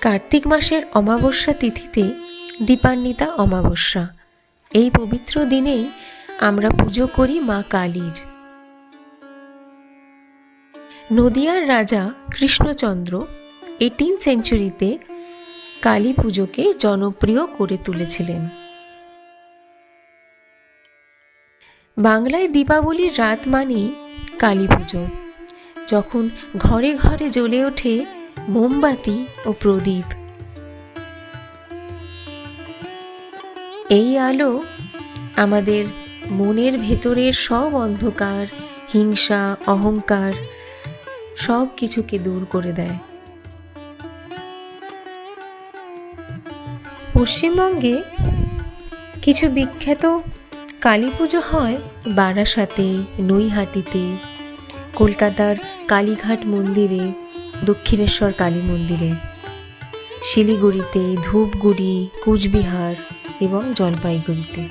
কার্তিক মাসের অমাবস্যা তিথিতে দীপান্বিতা অমাবস্যা, এই পবিত্র দিনেই আমরা পুজো করি মা কালীর। নদিয়ার রাজা কৃষ্ণচন্দ্র 18 সেঞ্চুরিতে কালী পুজোকে জনপ্রিয় করে তুলেছিলেন। বাংলায় দীপাবলির রাত মানেই কালী পুজো, যখন ঘরে ঘরে জ্বলে ওঠে মোমবাতি ও প্রদীপ। এই আলো আমাদের মনের ভেতরের সব অন্ধকার, হিংসা, অহংকার সব কিছুকে দূর করে দেয়। পশ্চিমবঙ্গে কিছু বিখ্যাত কালী পুজো হয় বারাসাতে, নৈহাটিতে, কলকাতার কালীঘাট মন্দিরে, দক্ষিণেশ্বর কালী মন্দিরে, শিলিগুড়িতে, ধূপগুড়ি, কুচবিহার এবং জলপাইগুড়িতে।